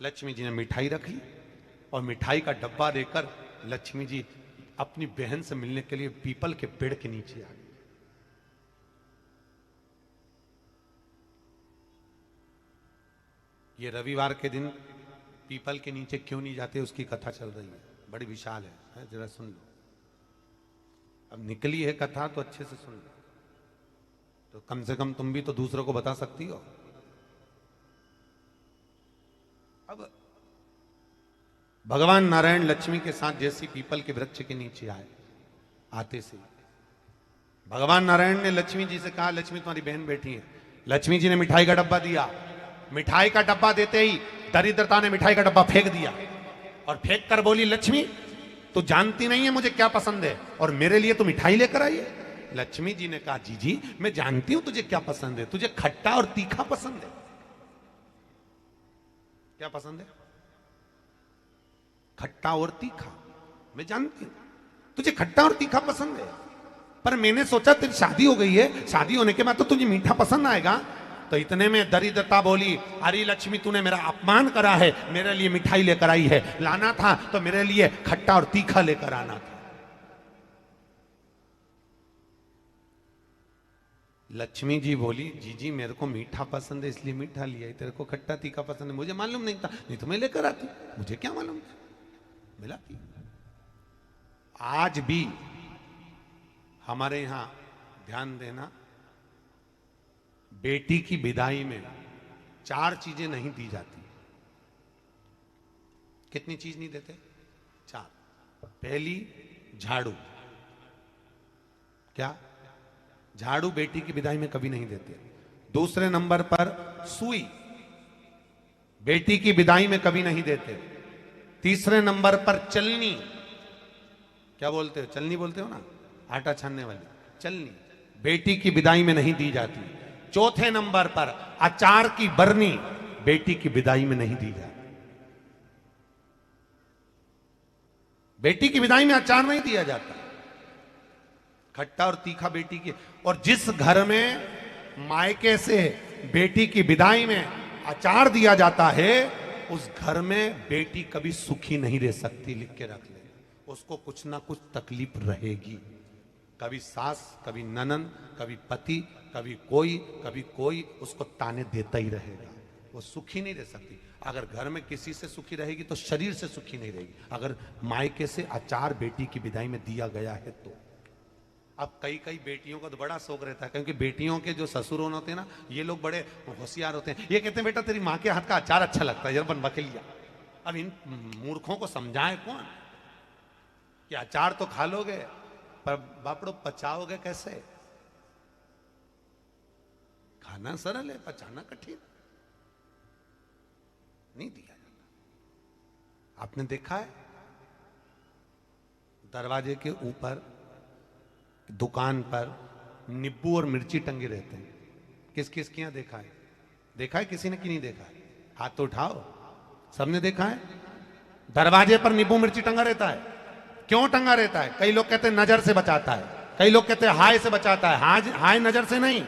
लक्ष्मी जी ने मिठाई रख ली और मिठाई का डब्बा लेकर लक्ष्मी जी अपनी बहन से मिलने के लिए पीपल के पेड़ के नीचे आ गई। ये रविवार के दिन पीपल के नीचे क्यों नहीं जाते, उसकी कथा चल रही है, बड़ी विशाल है, जरा सुन लो। अब निकली है कथा तो अच्छे से सुन लो, तो कम से कम तुम भी तो दूसरों को बता सकती हो। अब भगवान नारायण लक्ष्मी के साथ जैसी पीपल के वृक्ष के नीचे आए, आते से भगवान नारायण ने लक्ष्मी जी से कहा, लक्ष्मी तुम्हारी बहन बैठी है। लक्ष्मी जी ने मिठाई का डब्बा दिया। मिठाई का डब्बा देते ही दरिद्रता ने मिठाई का डब्बा फेंक दिया और फेंक कर बोली, लक्ष्मी तू जानती नहीं है मुझे क्या पसंद है और मेरे लिए तो मिठाई लेकर आई है। लक्ष्मी जी ने कहा, जी मैं जानती हूं तुझे क्या पसंद है, तुझे खट्टा और तीखा पसंद है। क्या पसंद है? खट्टा और तीखा। मैं जानती हूं तुझे खट्टा और तीखा पसंद है, पर मैंने सोचा तेरी शादी हो गई है, शादी होने के बाद तो तुझे मीठा पसंद आएगा। तो इतने में दरिद्रता बोली, अरे लक्ष्मी तूने मेरा अपमान करा है, मेरे लिए मिठाई लेकर आई है, लाना था तो मेरे लिए खट्टा और तीखा लेकर आना था। लक्ष्मी जी बोली, जी मेरे को मीठा पसंद है इसलिए मीठा लिया, तेरे को खट्टा तीखा पसंद है मुझे मालूम नहीं था, नहीं तो मैं लेकर आती, मुझे क्या मालूम था, मिलाती। आज भी हमारे यहां ध्यान देना, बेटी की विदाई में 4 चीजें नहीं दी जाती। कितनी चीज नहीं देते? 4। पहली झाड़ू। क्या? झाड़ू बेटी की विदाई में कभी नहीं देते। दूसरे नंबर पर सुई, बेटी की विदाई में कभी नहीं देते। तीसरे नंबर पर चलनी। क्या बोलते हो? चलनी बोलते हो ना, आटा छानने वाली चलनी, बेटी की विदाई में नहीं दी जाती। चौथे नंबर पर अचार की बरनी, बेटी की विदाई में नहीं दी जाती। बेटी की विदाई में अचार नहीं दिया जाता, खट्टा और तीखा बेटी की। और जिस घर में मायके से बेटी की विदाई में अचार दिया जाता है, उस घर में बेटी कभी सुखी नहीं रह सकती। लिख के रख ले, उसको कुछ ना कुछ तकलीफ रहेगी। कभी सास, कभी ननन, कभी पति, कभी कोई उसको ताने देता ही रहेगा, वो सुखी नहीं रह सकती। अगर घर में किसी से सुखी रहेगी तो शरीर से सुखी नहीं रहेगी। अगर मायके से अचार बेटी की विदाई में दिया गया है तो। अब कई बेटियों का तो बड़ा शौक रहता है, क्योंकि बेटियों के जो ससुर होते हैं ना, ये लोग बड़े होशियार होते हैं। ये कहते हैं, बेटा तेरी माँ के हाथ का अचार अच्छा लगता है, जरा बनवा के लिया। अब इन मूर्खों को समझाए कौन कि अचार तो खा लोगे, पर बापड़ो पचाओगे कैसे? खाना सरल है, पचाना कठिन। नहीं दिया जाता। आपने देखा है दरवाजे के ऊपर दुकान पर नींबू और मिर्ची टंगे रहते हैं। किस किस के यहां देखा है? देखा है किसी ने कि नहीं देखा है? हाथ तो उठाओ, सबने देखा है। दरवाजे पर नींबू मिर्ची टंगा रहता है। क्यों टंगा रहता है? कई लोग कहते हैं नजर से बचाता है, कई लोग कहते हैं हाय से बचाता है। हाय नजर से नहीं।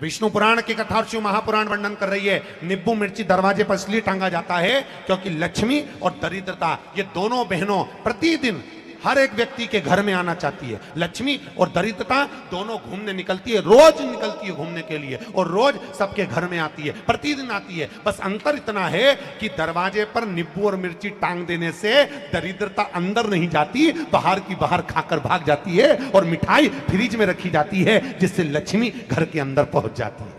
विष्णु पुराण की कथा और शिव महापुराण वर्णन कर रही है, नींबू मिर्ची दरवाजे पर इसलिए टांगा जाता है क्योंकि लक्ष्मी और दरिद्रता, ये दोनों बहनों प्रतिदिन हर एक व्यक्ति के घर में आना चाहती है। लक्ष्मी और दरिद्रता दोनों घूमने निकलती है, रोज निकलती है घूमने के लिए, और रोज सबके घर में आती है, प्रतिदिन आती है। बस अंतर इतना है कि दरवाजे पर नींबू और मिर्ची टांग देने से दरिद्रता अंदर नहीं जाती, बाहर की बाहर खाकर भाग जाती है, और मिठाई फ्रिज में रखी जाती है जिससे लक्ष्मी घर के अंदर पहुंच जाती है।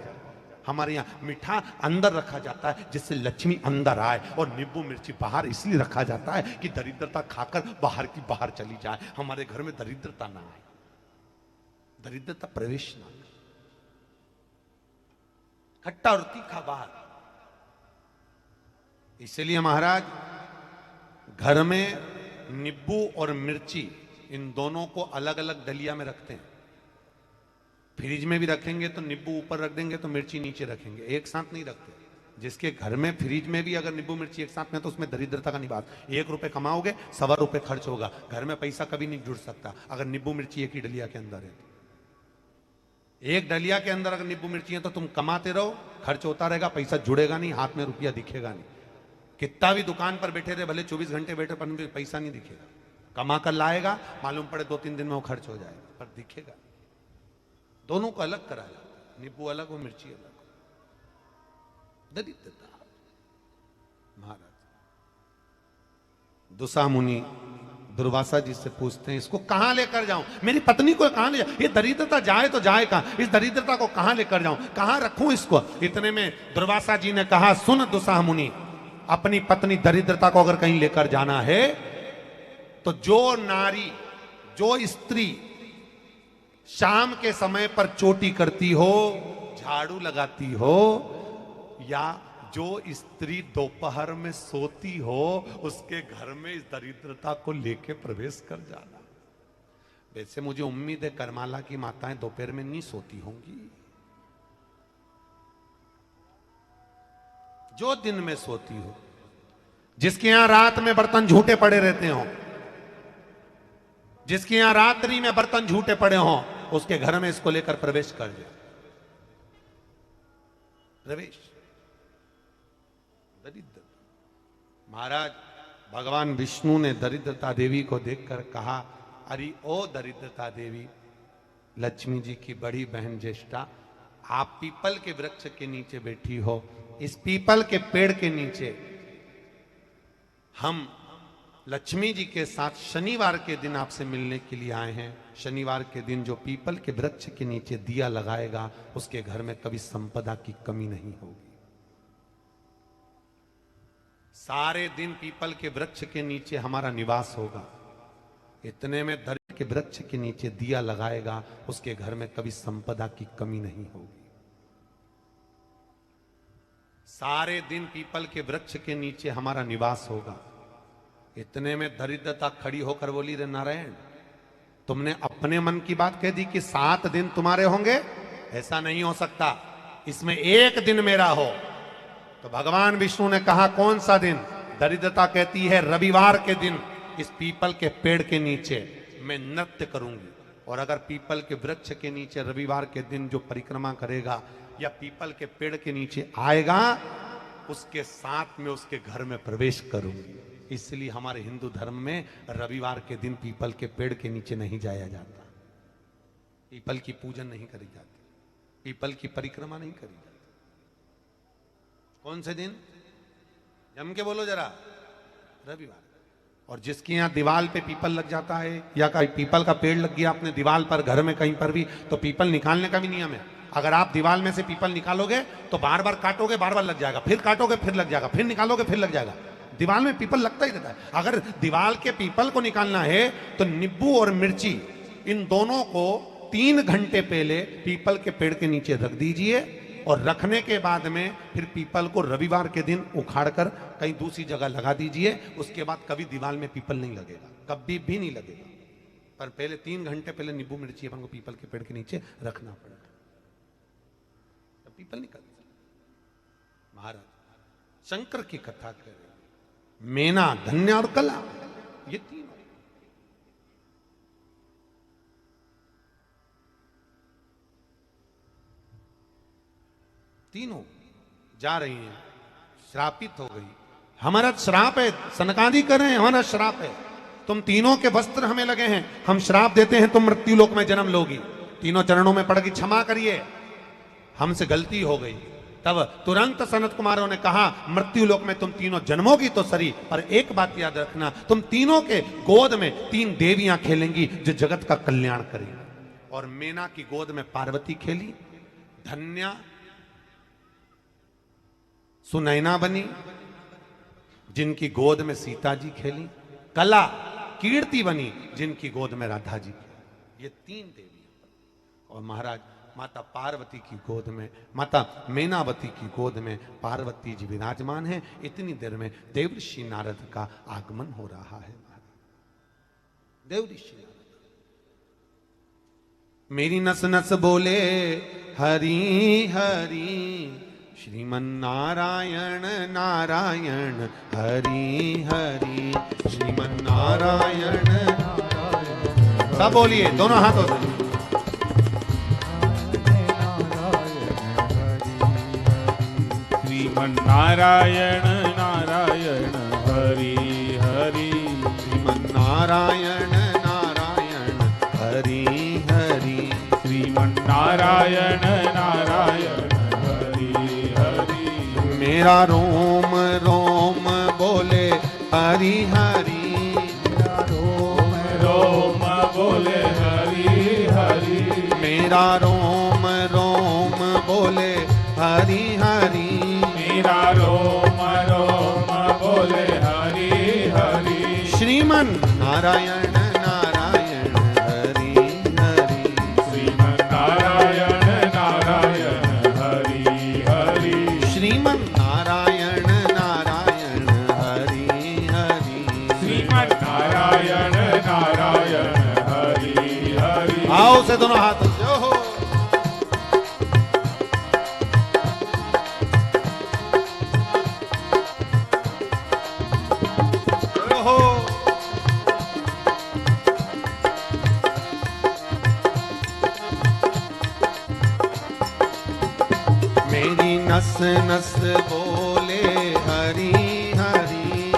हमारे यहाँ मीठा अंदर रखा जाता है जिससे लक्ष्मी अंदर आए, और नींबू मिर्ची बाहर इसलिए रखा जाता है कि दरिद्रता खाकर बाहर की बाहर चली जाए, हमारे घर में दरिद्रता ना आए, दरिद्रता प्रवेश ना आए। खट्टा और तीखा बाहर। इसलिए महाराज घर में नींबू और मिर्ची इन दोनों को अलग अलग डलिया में रखते हैं। फ्रिज में भी रखेंगे तो नींबू ऊपर रख देंगे तो मिर्ची नीचे रखेंगे, एक साथ नहीं रखते। जिसके घर में फ्रिज में भी अगर नींबू मिर्ची एक साथ में, तो उसमें दरिद्रता का निवास। 1 रुपए कमाओगे, 1.25 रुपए खर्च होगा, घर में पैसा कभी नहीं जुड़ सकता अगर नींबू मिर्ची एक ही डलिया के अंदर है। एक डलिया के अंदर अगर नींबू मिर्ची है तो तुम कमाते रहो, खर्च होता रहेगा, पैसा जुड़ेगा नहीं, हाथ में रुपया दिखेगा नहीं। कितना भी दुकान पर बैठे रहे, भले 24 घंटे बैठे, पर उनको पैसा नहीं दिखेगा। कमा कर लाएगा, मालूम पड़े 2-3 दिन में वो खर्च हो जाएगा, पर दिखेगा। दोनों को अलग करा जाता है, नींबू अलग हो, मिर्ची अलग हो। दरिद्रता। महाराज दुसा मुनि दुर्वासा जी से पूछते हैं, इसको कहां लेकर जाऊं, मेरी पत्नी को कहां ले जाऊं, ये दरिद्रता जाए तो जाए कहां, इस दरिद्रता को कहां लेकर जाऊं, कहां रखूं इसको। इतने में दुर्वासा जी ने कहा, सुन दुसा मुनि, अपनी पत्नी दरिद्रता को अगर कहीं लेकर जाना है तो जो नारी, जो स्त्री शाम के समय पर चोटी करती हो, झाड़ू लगाती हो, या जो स्त्री दोपहर में सोती हो, उसके घर में इस दरिद्रता को लेके प्रवेश कर जाना। वैसे मुझे उम्मीद है करमाला की माताएं दोपहर में नहीं सोती होंगी, जो दिन में सोती हो, जिसके यहां रात में बर्तन झूठे पड़े रहते हो, जिसके यहां रात्रि में बर्तन झूठे पड़े हो, उसके घर में इसको लेकर प्रवेश कर जाए। प्रवेश दरिद्र। महाराज भगवान विष्णु ने दरिद्रता देवी को देखकर कहा, अरे ओ दरिद्रता देवी, लक्ष्मी जी की बड़ी बहन ज्येष्ठा, आप पीपल के वृक्ष के नीचे बैठी हो, इस पीपल के पेड़ के नीचे हम लक्ष्मी जी के साथ शनिवार के दिन आपसे मिलने के लिए आए हैं। शनिवार के दिन जो पीपल के वृक्ष के नीचे दिया लगाएगा, उसके घर में कभी संपदा की कमी नहीं होगी। सारे दिन पीपल के वृक्ष के नीचे हमारा निवास होगा। इतने में दरिद्र के वृक्ष के नीचे दिया लगाएगा, उसके घर में कभी संपदा की कमी नहीं होगी। सारे दिन पीपल के वृक्ष के नीचे हमारा निवास होगा। इतने में दरिद्रता खड़ी होकर बोली, रे नारायण, तुमने अपने मन की बात कह दी कि 7 दिन तुम्हारे होंगे, ऐसा नहीं हो सकता, इसमें एक दिन मेरा हो। तो भगवान विष्णु ने कहा, कौन सा दिन? दरिद्रता कहती है, रविवार के दिन इस पीपल के पेड़ के नीचे मैं नृत्य करूंगी। और अगर पीपल के वृक्ष के नीचे रविवार के दिन जो परिक्रमा करेगा या पीपल के पेड़ के नीचे आएगा, उसके साथ में उसके घर में प्रवेश करूंगी। इसलिए हमारे हिंदू धर्म में रविवार के दिन पीपल के पेड़ के नीचे नहीं जाया जाता, पीपल की पूजन नहीं करी जाती, पीपल की परिक्रमा नहीं करी जाती। कौन से दिन? जम के बोलो जरा, रविवार। और जिसके यहां दीवाल पे पीपल लग जाता है, या कहीं पीपल का पेड़ लग गया अपने दीवाल पर, घर में कहीं पर भी, तो पीपल निकालने का भी नियम है। अगर आप दीवाल में से पीपल निकालोगे तो बार बार काटोगे, बार बार लग जाएगा, फिर काटोगे फिर लग जाएगा, फिर निकालोगे फिर लग जाएगा। दीवाल में पीपल लगता ही रहता है। अगर दीवाल के पीपल को निकालना है तो नींबू और मिर्ची, इन दोनों को 3 घंटे पहले पीपल के पेड़ के नीचे रख दीजिए, और रखने के बाद में फिर पीपल को रविवार के दिन उखाड़कर कहीं दूसरी जगह लगा दीजिए। उसके बाद कभी दीवाल में पीपल नहीं लगेगा, कभी भी नहीं लगेगा। पर पहले 3 घंटे पहले नींबू मिर्ची अपन को पीपल के पेड़ के नीचे रखना पड़ेगा, तब पीपल निकल। महाराज शंकर की कथा कर रहे, मेना, धन्य और कला, ये 3 तीनों जा रही हैं, श्रापित हो गई। हमारा श्राप है, सनकादि कर रहे हैं, हमारा श्राप है, तुम तीनों के वस्त्र हमें लगे हैं, हम श्राप देते हैं, तुम मृत्यु लोक में जन्म लोगी। तीनों चरणों में पड़ गई, क्षमा करिए, हमसे गलती हो गई। तब तुरंत सनत कुमारों ने कहा, मृत्यु लोक में तुम तीनों जन्मोगी तो सही, पर एक बात याद रखना, तुम तीनों के गोद में 3 देवियां खेलेंगी जो जगत का कल्याण करेंगी। और मेना की गोद में पार्वती खेली, धन्या सुनैना बनी, जिनकी गोद में सीता जी खेली, कला कीर्ति बनी, जिनकी गोद में राधा जी खेली। ये 3 देवियां। और महाराज माता पार्वती की गोद में, माता मेनावती की गोद में पार्वती जी विराजमान हैं। इतनी देर में देवऋषि नारद का आगमन हो रहा है। देवऋषि नारद मेरी नस नस बोले हरि हरि, श्रीमन नारायण नारायण हरि हरि, श्रीमन नारायण नारायण। सब बोलिए, दोनों हाथों से। श्रीमन नारायण नारायण मेरा रोम रोम बोले हरि हरि, रोम रोम बोले हरि हरि, मेरा रोम रोम बोले हरि हरि, मेरा रोम रोम बोले हरि हरि, श्रीमन नारायण नारायण हरि हरि, श्रीमन नारायण नारायण हरि हरि, श्रीमन नारायण नारायण हरि हरि, श्रीमन नारायण नारायण हरि हरि। आओ से दोनों हाथ से हो। मेरी नस नस बोले हरि हरि,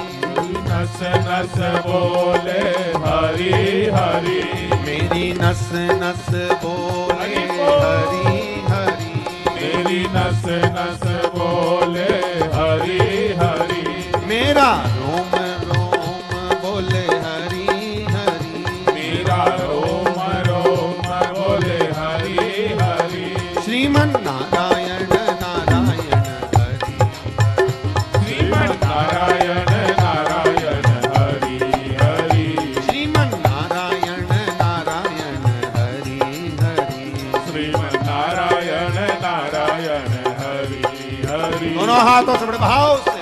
नस नस बोले हरि हरि, मेरी नस नस बोले हरि हरि, मेरी नस नस बोले हरि हरि, मेरा रोम रोम बोले हरि हरि, मेरा रोम रोम बोले हरि हरि, श्रीमन नारायण नारायण हरि, श्रीमन नारायण नारायण हरि हरि, श्रीमन नारायण नारायण हरि हरि, श्रीमन नारायण नारायण हरि हरि। दोनों हाथों से बड़े भाव से।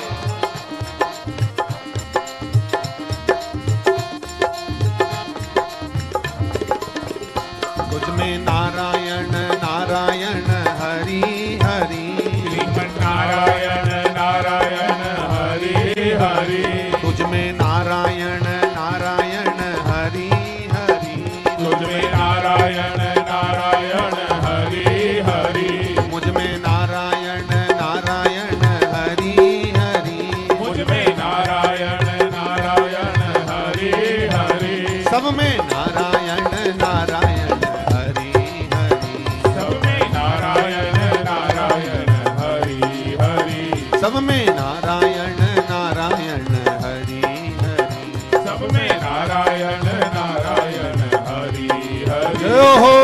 तुझ में नारायण नारायण हरि हरि, श्रीमन नारायण नारायण हरि हरि, तुझ में नारायण नारायण हरि हरि, तुझ में नारायण नारायण हरि हरि, मुझ में नारायण नारायण हरि हरि, मुझ में नारायण नारायण हरि हरि, सब में नारायण नारायण हरि हरि, सब में नारायण नारायण हरि हरि, सब में नारायण नारायण हरि हरि, सब में नारायण नारायण हरि हरि। जय हो।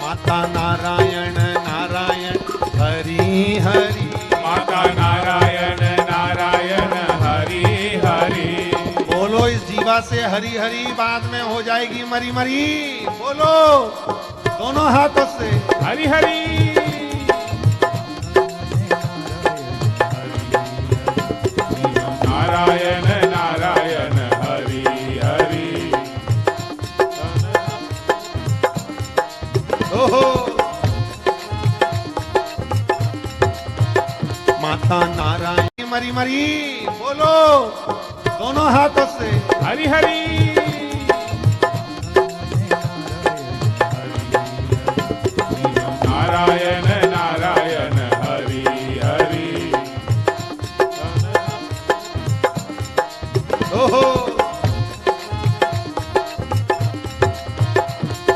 माता नारायण नारायण हरि हरि, माता नारायण नारायण हरि हरि, बोलो इस जीवा से हरि हरि, बाद में हो जाएगी मरी मरी। बोलो दोनों हाथों से हरि हरि। नारायण नारायण हरि हरि, ओहो। माता नारायण मरी मरी, बोलो दोनों हाथों से हरि हरि। नारायण नारायण हरि हरि, ओहो।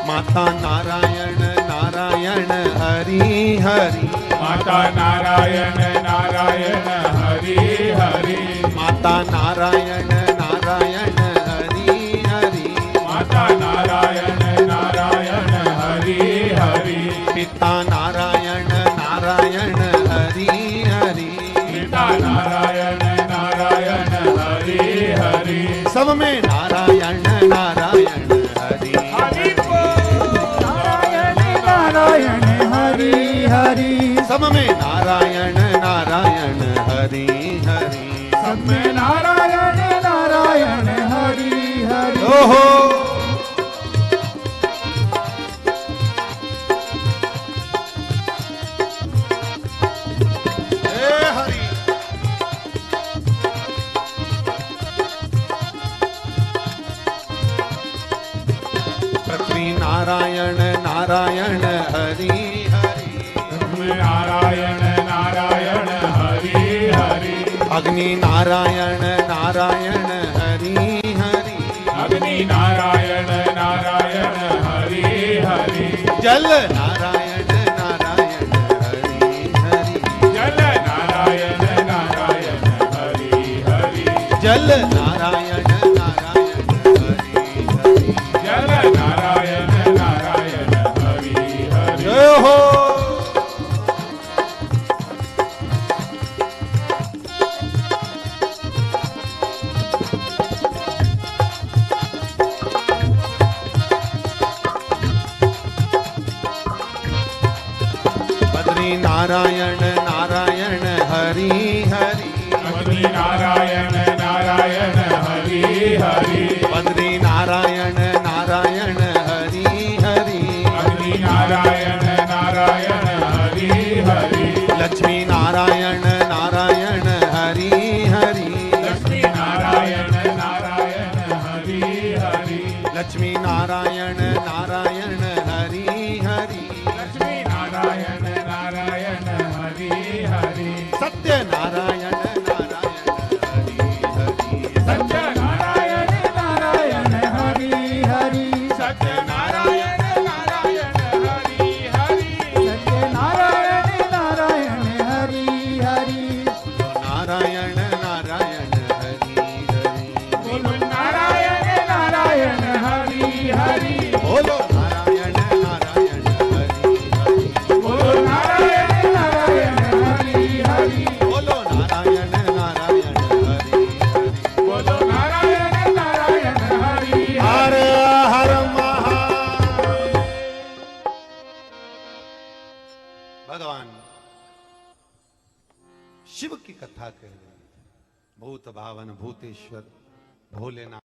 माता नारायण नारायण हरि हरि, माता नारायण नारायण हरि हरि, माता नारायण नारायण हरि हरि, माता नारायण नारायण हरि हरि, पिता नारायण नारायण हरि हरि, पिता नारायण नारायण हरि हरि, सब में नारायण नारायण हरि हरि नारायण नारायण हरि हरि, सब में नारायण नारायण हरि हरि, सब में नारायण नारायण हरि हरि। ओहो। हे हरि। पृथ्वी नारायण नारायण हरि हरि, नारायण नारायण हरि हरि, अग्नि नारायण नारायण हरि हरि, अग्नि नारायण नारायण हरि हरि, जल नारायण नारायण हरि हरि, जल नारायण नारायण हरि हरि, जल नारायण नारायण हरि हरि, जल नारायण नारायण हरि हरि। जय हो। बद्री नारायण नारायण हरि हरि, अग्नि नारायण नारायण हरि हरि, बद्री नारायण नारायण हरि हरि, अग्नि नारायण नारायण हरि हरि, लक्ष्मी नारायण नारायण हरि हरि, लक्ष्मी नारायण नारायण हरि हरि, लक्ष्मी नारायण नारायण हरि हरि, लक्ष्मी नारायण नारायण हरि हरि, सत्य नारायण नारायण हरि हरि, सत्य नारायण नारायण हरि हरि, सत्य नारायण नारायण हरि हरि, सत्य नारायण नारायण हरि हरि, नारायण नारायण हरि हरि, बोलो नारायण नारायण हरि हरि, बोलो नारायण नारायण हरि हरि, बोलो नारायण नारायण हरि हरि, बोलो नारायण नारायण हरि हरि, बोलो नारायण नारायण हरि हर हरि। हर महादेव। भगवान शिव की कथा कह रहे हैं। भूत भावन भूतेश्वर भोलेनाथ